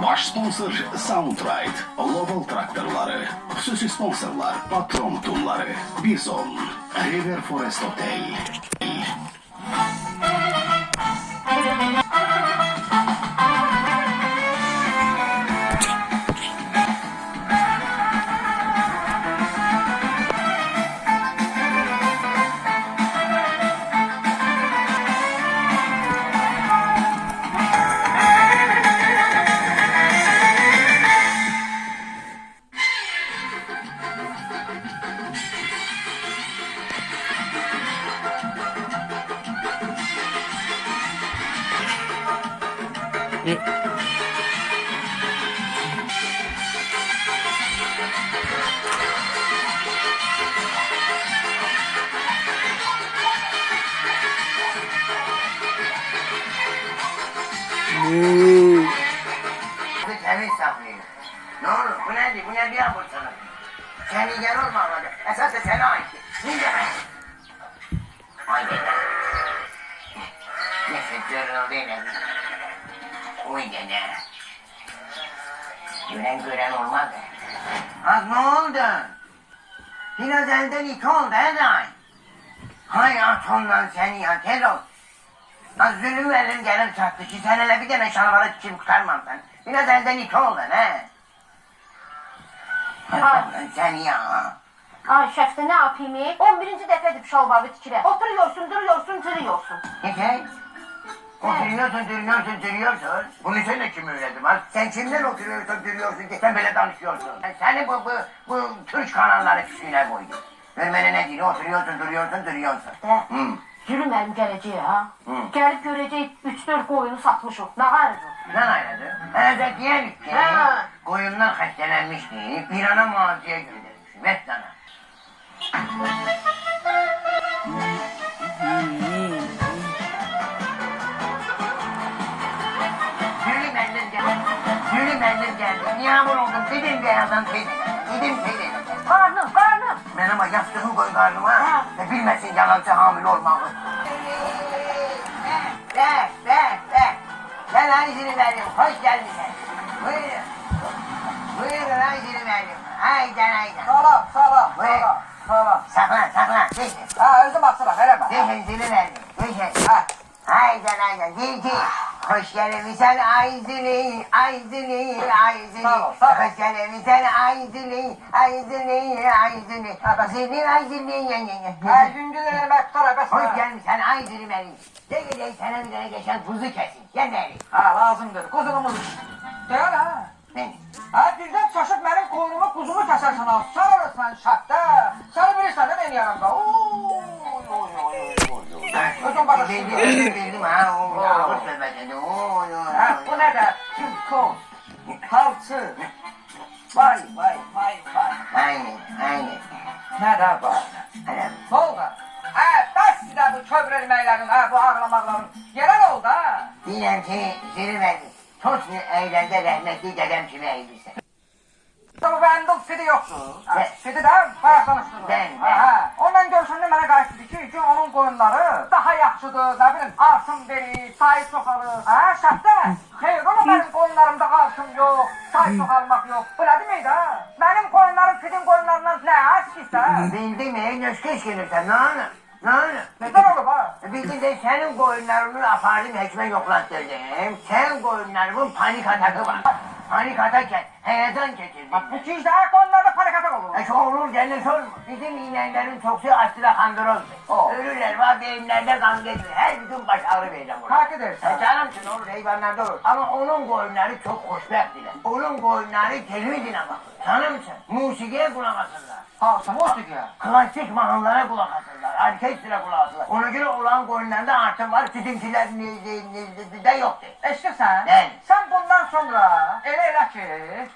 Baş sponsor Soundride, Global Traktörleri, xüsusi sponsorlar Patron Tumları, Bison, River Forest Hotel. Temiz saklıyor. Ne olur bu nedir? Bu ne bir abur sana? Seni yer olmamalı. Esas da sana ait. Ne demek? Ay be. Neyse görünüldü ne? Uy dede. Gören olmadı. Az ne oldu? Biraz elden iki oldu Eday. Hay atondan seni ya tez ol. Az zulüm elin gelir çattı ki sen hele bir tane şalvarı kim kurtarmam sen. Biraz elden iki oldun he. Sen ya. Ay şəfsə ne yapayım? 11. dəfədir şalvarı tikirə. Oturuyorsun, duruyorsun, cırıyorsun. Ne şey? Oturuyorsun. Bunu sen de kim öğretti bak? Sen kimden oturuyorsun ki sen böyle danışıyorsun? Seni bu Türk kanalları küçüğüne koydu. Vermene ne diyor? Oturuyorsun. De, yürüməlim gələcək ha. Gəlib görəcək 3-4 qoyunu satmışıq. Ne qarıdır? Ne aynadı? Evet diyelim ki Ha. koyunlar hastalanmıştı. Bir ana mağazaya göndermiş. Vettana. Yürü benden geldi. Niye hamur oldum? Dedim beyazdan teyze. Dedim. Qarnım. Benim bak yastığımı koy karnıma. Ha. Bilmesin yalancı hamile olmamı. Ver. Ben Ayşe'ni verdim. Hoş geldin. Buyurun Ayşe'ni verdim. Haydan. Salam. Buyur. Salam. Saklan. Geçin. Ha, özüm açıram, eləmə. Geçin zili verdim. Geçin. Ha. Haydan. Geçin. Hoş geldin sen Ayşe'ni. Sağ ol. Hoş geldin sen Ayşe'ni. Ayşe'ni. Ha, yüngülün eləmək tələbəsi. Hoş geldin sen Ayşe'ni benim. De gideyim sana bir tane geçen kuzu kesin. Gel beni. Ha, lazımdır. Quzunumuz. Deyən ha. Beni. Ha, birdən çaşıb mənim qoynumu, quzumu kəsərsən ha. Sarırsan şatda. Sən bilirsən də mən yanımda. Özün başa Bildim ha. Ağır söhbət. Ha, bu nə də? Kimkos. Halçı. Vay. Aynen. Nə də var? Adam. Ne oldu? Ha, bəs sizə bu kövrəlməklərin, ha, bu ağlamaqların. Yerə nə oldu ha? Diyelim ki zili verdim. Tosni eğlende rahmetli dedem kimi eğilirse. Bu Vandal Fidi yoktu. Ne? Fidi de bayağı tanıştırdı. Ben. Ondan görüşəndə mənə qayıtdı ki, onun qoyunları daha yaxşıdır, nə bilim, artım verir, sayı çoxalır. Ha, şəhdə, xeyr, ama mənim qoyunlarımda artım yox, sayı çoxalmaq yox. Bu nə demək də? Mənim qoyunlarım Fidin qoyunlarından nə açıqsa? Bildim nöşkeş gelirsen ne olur? Nədən olub ha? Bildim de senin koyunlarını apardım hekime yoklattırdım. Senin koyunlarımın panik atakı var. Panik atakken heyecan geçirdim. Bu ki işte qoyunlarda panik atak olur. Çok olur cennet olma. Bizim iğnenlerin çoksu astıra kandırozdu. Ölürler var beyinlerde kan geçiyor. Her gün baş ağrı vereceğim ona. Hak edersin. Canımsın olur hayvanlarda olur. Ama onun koyunları çok hoşbek bile. Onun koyunları televizyon bak. Canımsın. Musikiye kulak asırlar. Ha, musik ya. Klasik mahnılara kulak asırlar. Orkestra kulak asırlar. Ona göre olan koyunlarda artım var. Sizinkilerin de yoktu. Eşitirsən? Bəli. Sən bundan sonra elə ki,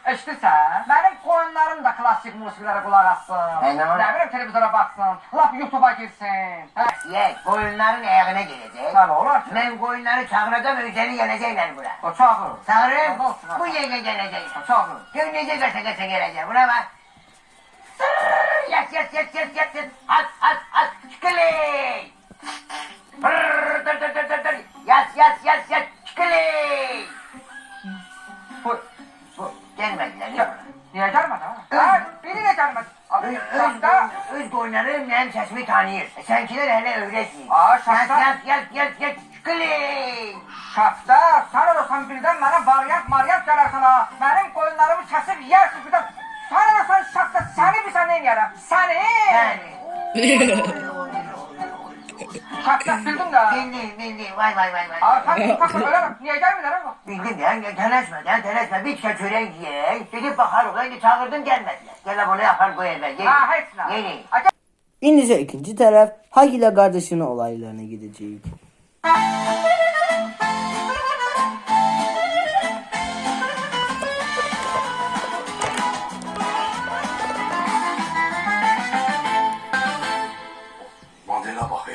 eşitirsən, mənim qoyunlarım da klassik musiqilərə qulaq assın. Nə var? Nə bilim, televizora baxsın, lap YouTube'a girsin. Yes, koyunların ayağına gelecek. Tabii olar ki. Ben koyunları çağıracağım, özleri gelecekler buraya. O çağır. Çağırırım, Olsun, bu yenge gelecek. O çağır. Gönlece gasa gelecek, buna bak. Yat. Çıkıley. Dur. Yat. Çıkıley. Öz qoyunları mənim səsimi tanıyır. Sənkilər hələ öyrəsin. Aa, şahda. Gəl. Qılın. Şahda, sen olursan birden bana varyant gələrsən ha. Benim koyunlarımı kesip yersin birden. Sen olursan şahda, seni bir sen neyin yerim? Seni. Şahda bildin de. Bildim. Vay. Aa, sen kalkın öyle mi? Niye gelmiyorlar ama? Bildim ya, tələsmə. Bir tikə çörək yiyək. Gedib baxarıq, indi çağırdım, gəlmədilər. Gələ bunu yapar bu evə, yeni. Ha, hepsine. Yeni. İndi ise ikinci taraf Hag ile kardeşinin olaylarına gidecek. Modelə bax.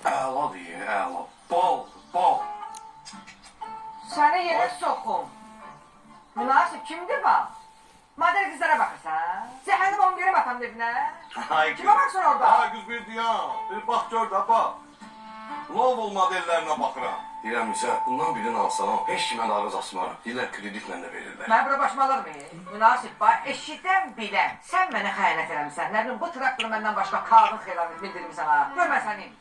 Əladır, əla. Bal. Seni yere sokum. Münasip kimdir bak? Madem kızlara bakırsan. Cehennem 11'e bakan evine. Kime baksın orada? Ay qız bir diya. Bir bax gör də bax. Lovol modellərinə baxıram. Deyirəm isə bundan birini alsam heç kimə ağız asmaram. Deyirlər kreditlə də verirlər. Ben bura başmalar mıyım? Münasip bak, eşiden bilen. Sen beni xəyanət eləmişsən. Ne bileyim, bu traktörü benden başka kağıt xeylanı bildirmişsən ha. Görməsən neymiş?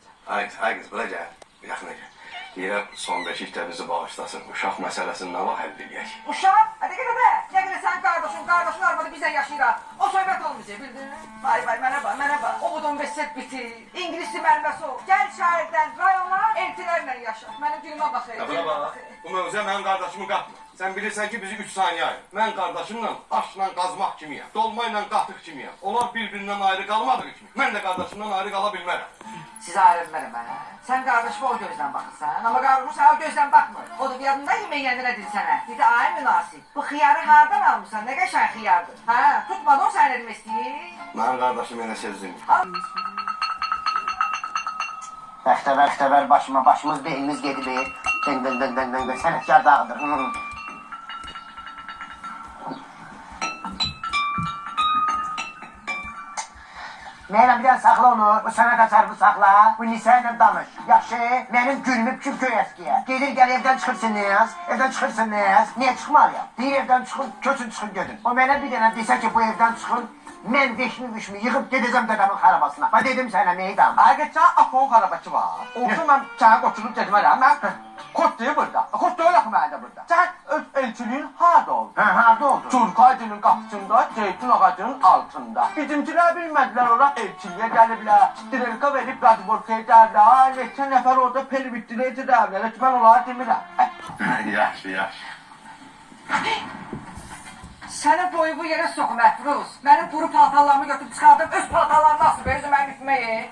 Ay qız, bura gəl. Yaxına gəl. Deyirəm son beşikdə bizi bağışlasın. Uşaq məsələsini nə vaxt həll edək? Uşaq, hadi gel de. Ne bileyim sen kardeşin arvadı bizden yaşayır. O söhbət olmayacaq, bildin mi? Vay, mənə bax. O budun beset bitir. İngilizce məlməsi o. Gəl şəhərdən rayona eltilərlə yaşa. Mənim günümə baxır. Buna bax. Bu mövzuya mənim qardaşımı qatma. Sən bilirsən ki bizi 3 saniyə ayır. Mən qardaşımla aşla qazmaq kimiyəm. Dolma ilə qatıq kimiyəm. Onlar bir-birindən ayrı qalmadığı kimi. Mən də qardaşımdan ayrı qala bilmərəm. Size ayrılmırım ha. Sen kardeşime o gözden bakırsan ama kardeşim sana o gözden bakmır. O da bir yanında yemeği kendine dedi sana. Dedi ay münasip. Bu hıyarı hardan almışsan? Ne geçen hıyardır? Ha, tutmadı o sen elimi isteyir. Mənim qardaşım elə sözlüyüm. Bəxtəvər başımız beynimiz gedib. Dın. Sənətkar dağıdır. Meyrem bir dənə saxla onu, bu sənə qaçar bu saxla, bu Nisa ilə danış. Yaxşı, mənim gülümü kim köy əskiyə. Gedir gəl evdən çıxırsınız, niyə çıxmalıyam? Deyir evdən çıxın, köçün çıxın gedin. O mənə bir dənə desə ki bu evdən çıxın, mən veşmi yığıb gedəcəm dədəmin xarabasına. Bax dedim sənə meydam. Ayrıca Afon xarabası var. Olsun mən sənə qoçulub getmərəm. Mən Kostayı burada. Kostayı yox məndə burada. Sən öz elçiliyin harada oldun? Harada oldun? Turk ağacının qapısında, zeytun ağacının altında. Bizimkilər bilmədilər ora elçiliyə gəliblər. Strelka verib qazborkaya dərlər. Neçə nəfər orada pervitdirəcə dərlər. Heç mən onlara demirəm. Yaxşı. Sənin boyu bu yerə soxum Əfruz. Mənim quru paltarlarımı götürüb çıxardım, öz paltarlarını asıb, özü mənim ütməyi.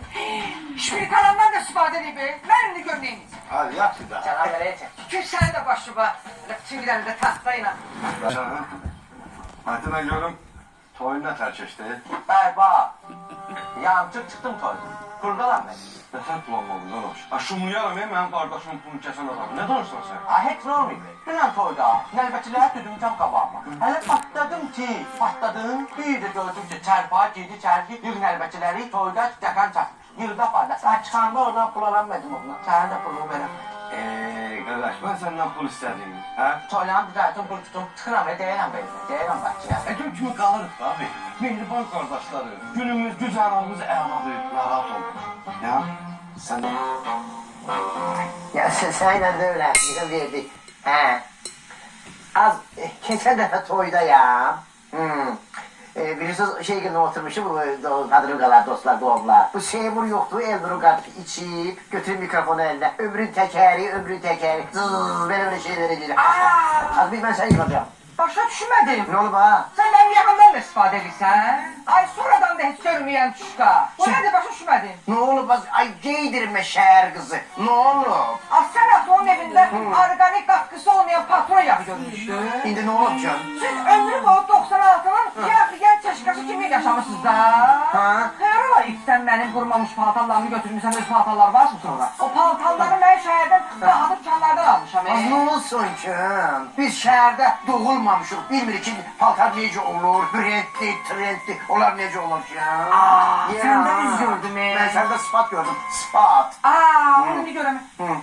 Şpirkalandan da istifadə edib, mən indi gör neyiniz. Hadi yaxşı da. Cənab verəcək. Tükür sənin də başıma, bütün giləndə taxtayla. Hadi mən görüm toyun nə tər keçdi? Bərbaq, yancıq çıxdım toyda. Kurdalar mən. Nətər planladın qardaş? Şumlayaram mənim qardaşımın pulunu kəsən adam. Nə danışsan sən? Heç nə olmayıb. Dünən toyda nəlbətçilər düdümcəm qabağıma. Hələ patladım. Bir də gördüm ki, çərpağa girdi çərgi, yığ nəlbətçiləri toyda dəkan çatmış. Yığda fayda. Sən çıxanda oradan pul alanmadım ondan. Sənin də pulunu verəm. Qardaş, mən səndən pul istədim. Hə? Toylanı düzəltim, pul tutum, çıxıram, deyirəm belə. Deyirəm bakçıya. Gün kimi qalırıq da abi. Mehriban qardaşları. Günümüz, güzəranımız əladır. Narahat olma. Ya, sən də... Ya sənlə də öyrətlikdə verdik. Az keçən dəfə toydayam. Bilirsiniz günü oturmuşum, bu kadıngalar, dostlar, doğumlar. Bu Seymur yoktu, Elnur'un kardeşi içip, götürün mikrofonu eline. Ömrün tekeri. Zzzz, böyle şeyler edilir. Az bir ben seni yıkacağım. Başa düşmədim. Ne oldu ha? Sən mənim yaxamdan da istifadə edirsən? Ay sonradan da heç görməyən çuşqa. O nədir başa düşmədim? Ne oldu bak, ay giydirme şehir kızı. Ne oldu? Sən axı onun evində organik qatkısı olmayan patron yağı görmüşdü. İndi ne oldu canım? Siz ömrü boyu 96'nın yağ çeşkası kimi yaşamışsınız da. Ha? Xeyr ola ipdən mənim qurmamış paltarlarımı götürmüşsən, öz paltarlar varsın sonra. O paltarları mən şəhərdən daha dükkanlardan almışam. Az ne olsun ki? Biz şehirde doğulmamışıq. Bilmirik ki paltar necə olur, trendli, onlar necə olur ki? Sən də üz gördüm. Ben sende sıfat gördüm, sıfat. Onu bir görəmə.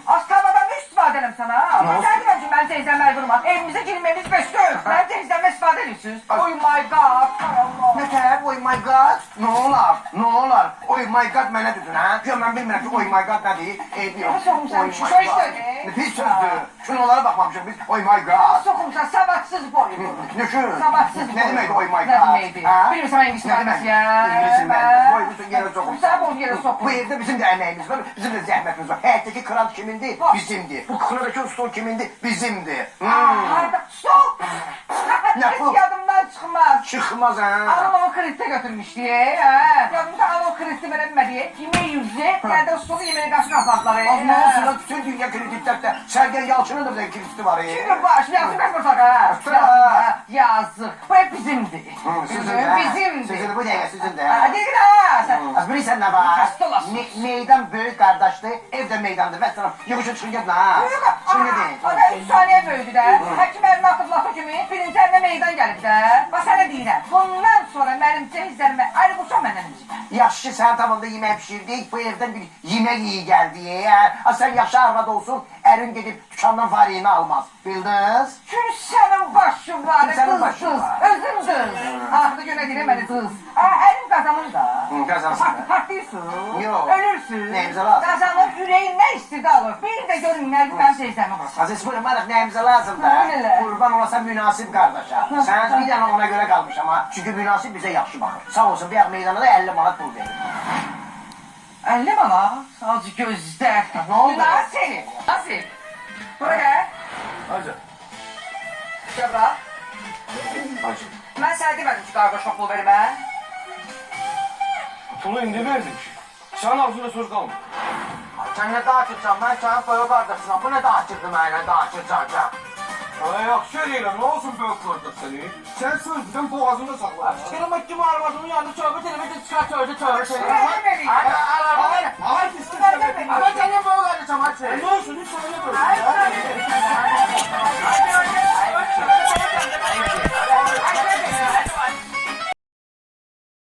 Az tavadan da istifadə edəm sənə. Ama gəldirəm ki, ben teyzemler durma. Evimize girmemiz beştir. Ben teyzemle istifade ediyorsunuz. Oh my god. Allah. Nətər? Oh my god. Nə olar? Nə olar? Oh my god mənə dedin, hə? Yo, mən bilmirəm ki, oh my god nədir? Eybi yox. Nasıl olmuş, Oh my şu god. sözdür. Nə pis sözdür? Şunalara baxmamışıq biz. Oh my god. Sokumsa savadsız boyu. Ne şu? Savadsız Ne demekti oh my god? Ne demekti? Ha? Bilmiyorum sen İngiliz Ne demek? mühendisi ya. İngiliz'in ben. Boyumuzu yere sokun. Sen boyunu yere sokun. Bu evde bizim de emeğimiz var, bizim de zahmetimiz var. Hayattaki kral kimindi? Var. Bizimdi. Bu kıradaki usta kimindi? Bizimdi. Harda stop. Ne Hiç bu? yadımdan çıkmaz. Çıkmaz ha. Anam onu kreditte götürmüş diye. Ha. Yadımda anam kreditti verememe diye. Yemeği yüzde. Nerede stolu yemeğini karşına atladılar. Az ne olsun lan bütün dünya kreditlerde. Sergen Yalçın'ın da bir krediti var ya. Kim bu aşkı yazık kaç kurtak ha? Ha. Yazık. Bu hep bizimdi. Sizin de. Bizimdi. Sizin bu değil, sizin de. Hadi git ha. Sen. Az bilirsən nə var? Hasta olasın. Meydan böyük qardaşdır, evdə meydandır. Və sana yığışın çıxın gedin ha. Çıxın gedin. Ada 3 saniye böyüdü də. Həkim əlinə atıb lafı kimi birinci əlinə meydan gəlib də. Bax sənə deyirəm. Bundan sonra mənim cehizlərimə ayrılırsan məndən öncə. Yaxşı ki, sənin tamamda yemək pişirdik, bu evdən bir yemək iyi gəldi. Sən yaxşı arvad olsun, ərin gedib dükandan variyini almaz. Bildiniz? Çünki sənin başın var, Sənin başın qızsız, var. özün qız. Axırda günə deyirəm mənə qız. Əlim qazanır da. Qazansın da. Partlayırsın, Yox. ölürsün. Nəyimizə lazım? Qazanır, ürəyin nə istedi alır. Bir də görün nə mən teyzəmə baxın. Aziz buyurmalıq nəyimizə lazım da? Elə. Qurban olasan münasib qardaşa. Sən bir dənə ona görə qalmışam ha. Çünki münasib bizə yaxşı baxır. Sağ olsun, bir meydana da 50 manat pul verir. 50 manat, azı gözdə. Nə oldu? Nasıl? Nasıl? Bura gəl. Hacı. Gəbra. Hacı. Mən sənə demədim ki, qardaş pul vermə. Pulu indi verdik. Sənin ağzında söz qalmır. Sən nə daha açırsan, mən sənin boyu qardaşınam. Bu nə daha açırdı mənə, daha açırsan. Ay yaxşı eləyirəm, nə olsun böyük qardaş səni? Sən sözdən boğazında saxla. Kırmak kim arvadımın yanında tövbe televizyonu çıkar tövbe tövbe tövbe. Vermədik. Ay, ay, Ama senin boyu kardeşim hadi. Ne olsun, hiç söyle böyle. Ay,